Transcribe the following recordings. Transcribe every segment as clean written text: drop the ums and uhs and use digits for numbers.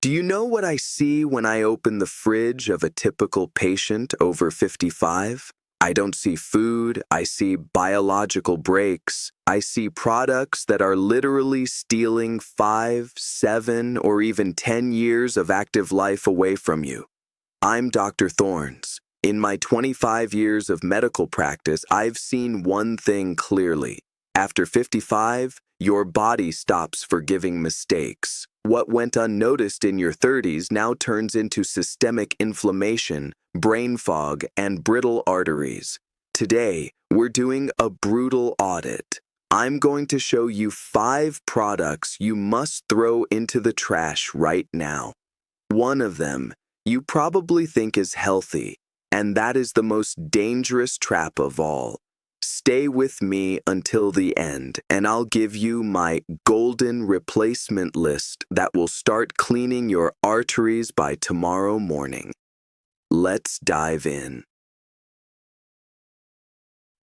Do you know what I see when I open the fridge of a typical patient over 55? I don't see food, I see biological breaks. I see products that are literally stealing 5, 7, or even 10 years of active life away from you. I'm Dr. Thorns. In my 25 years of medical practice, I've seen one thing clearly. After 55, your body stops forgiving mistakes. What went unnoticed in your 30s now turns into systemic inflammation, brain fog, and brittle arteries. Today, we're doing a brutal audit. I'm going to show you 5 products you must throw into the trash right now. One of them you probably think is healthy, and that is the most dangerous trap of all. Stay with me until the end, and I'll give you my golden replacement list that will start cleaning your arteries by tomorrow morning. Let's dive in.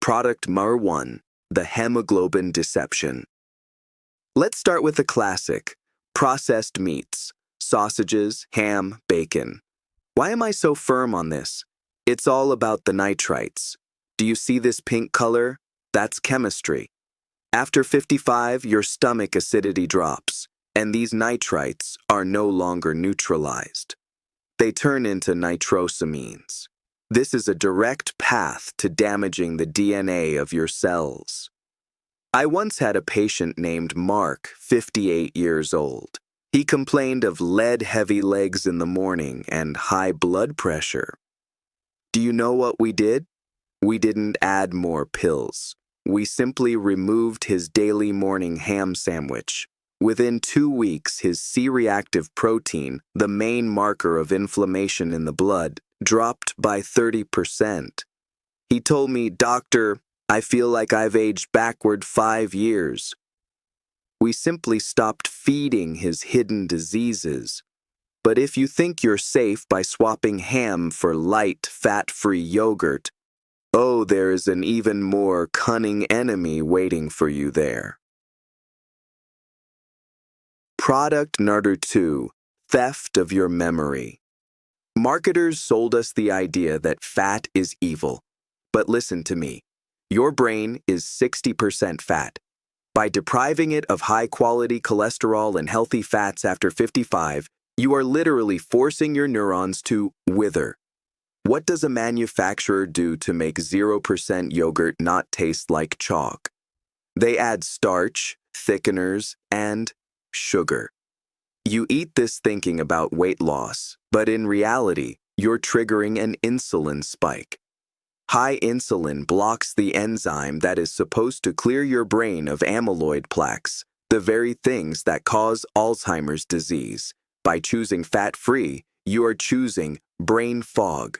Product number 1, the hemoglobin deception. Let's start with the classic, processed meats, sausages, ham, bacon. Why am I so firm on this? It's all about the nitrites. Do you see this pink color? That's chemistry. After 55, your stomach acidity drops, and these nitrites are no longer neutralized. They turn into nitrosamines. This is a direct path to damaging the DNA of your cells. I once had a patient named Mark, 58 years old. He complained of lead-heavy legs in the morning and high blood pressure. Do you know what we did? We didn't add more pills. We simply removed his daily morning ham sandwich. Within 2 weeks, his C-reactive protein, the main marker of inflammation in the blood, dropped by 30%. He told me, "Doctor, I feel like I've aged backward 5 years." We simply stopped feeding his hidden diseases. But if you think you're safe by swapping ham for light, fat-free yogurt, oh, there is an even more cunning enemy waiting for you there. Product number 2, theft of your memory. Marketers sold us the idea that fat is evil. But listen to me. Your brain is 60% fat. By depriving it of high-quality cholesterol and healthy fats after 55, you are literally forcing your neurons to wither. What does a manufacturer do to make 0% yogurt not taste like chalk? They add starch, thickeners, and sugar. You eat this thinking about weight loss, but in reality, you're triggering an insulin spike. High insulin blocks the enzyme that is supposed to clear your brain of amyloid plaques, the very things that cause Alzheimer's disease. By choosing fat-free, you are choosing brain fog.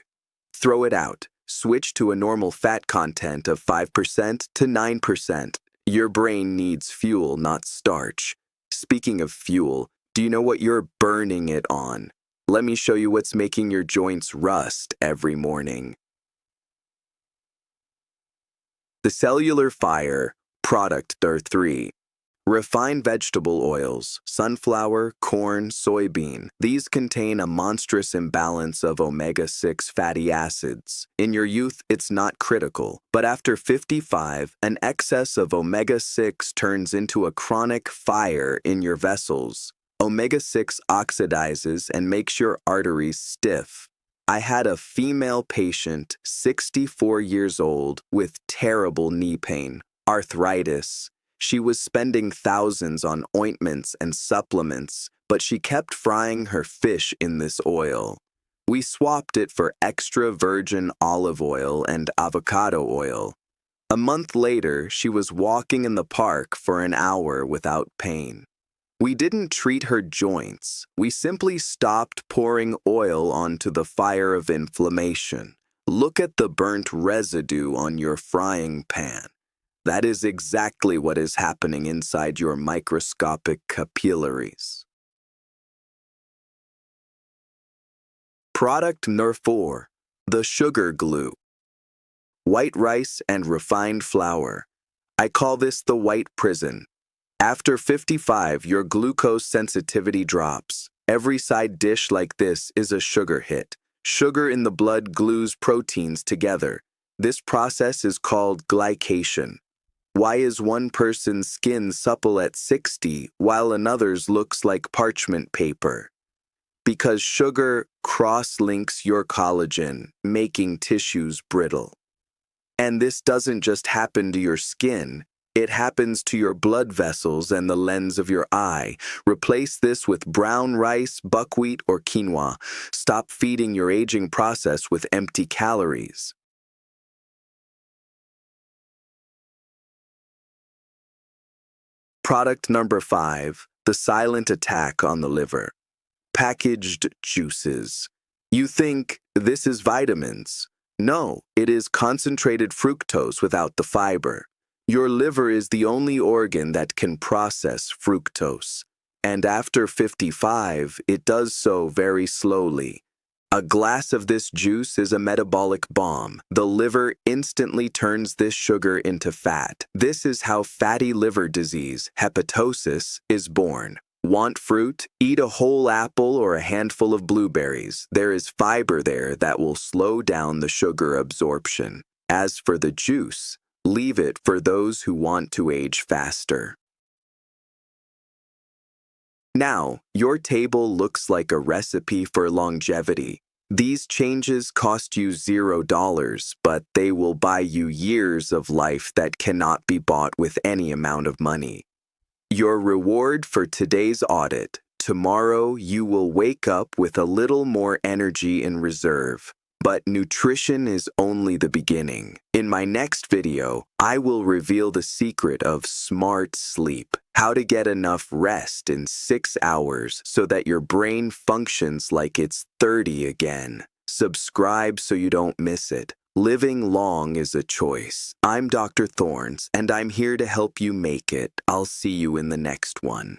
Throw it out. Switch to a normal fat content of 5% to 9%. Your brain needs fuel, not starch. Speaking of fuel, do you know what you're burning it on? Let me show you what's making your joints rust every morning. The cellular fire, product number 3. Refined vegetable oils, sunflower, corn, soybean. These contain a monstrous imbalance of omega-6 fatty acids. In your youth, it's not critical, but after 55, an excess of omega-6 turns into a chronic fire in your vessels. Omega-6 oxidizes and makes your arteries stiff. I had a female patient, 64 years old, with terrible knee pain, arthritis. She was spending thousands on ointments and supplements, but she kept frying her fish in this oil. We swapped it for extra virgin olive oil and avocado oil. A month later, she was walking in the park for an hour without pain. We didn't treat her joints. We simply stopped pouring oil onto the fire of inflammation. Look at the burnt residue on your frying pan. That is exactly what is happening inside your microscopic capillaries. Product number 4, the sugar glue. White rice and refined flour. I call this the white prison. After 55, your glucose sensitivity drops. Every side dish like this is a sugar hit. Sugar in the blood glues proteins together. This process is called glycation. Why is one person's skin supple at 60 while another's looks like parchment paper? Because sugar cross-links your collagen, making tissues brittle. And this doesn't just happen to your skin, it happens to your blood vessels and the lens of your eye. Replace this with brown rice, buckwheat, or quinoa. Stop feeding your aging process with empty calories. Product number 5, the silent attack on the liver. Packaged juices. You think this is vitamins. No, it is concentrated fructose without the fiber. Your liver is the only organ that can process fructose. And after 55, it does so very slowly. A glass of this juice is a metabolic bomb. The liver instantly turns this sugar into fat. This is how fatty liver disease, hepatosis, is born. Want fruit? Eat a whole apple or a handful of blueberries. There is fiber there that will slow down the sugar absorption. As for the juice, leave it for those who want to age faster. Now, your table looks like a recipe for longevity. These changes cost you $0, but they will buy you years of life that cannot be bought with any amount of money. Your reward for today's audit: tomorrow you will wake up with a little more energy in reserve. But nutrition is only the beginning. In my next video, I will reveal the secret of smart sleep, how to get enough rest in 6 hours so that your brain functions like it's 30 again. Subscribe so you don't miss it. Living long is a choice. I'm Dr. Thorns, and I'm here to help you make it. I'll see you in the next one.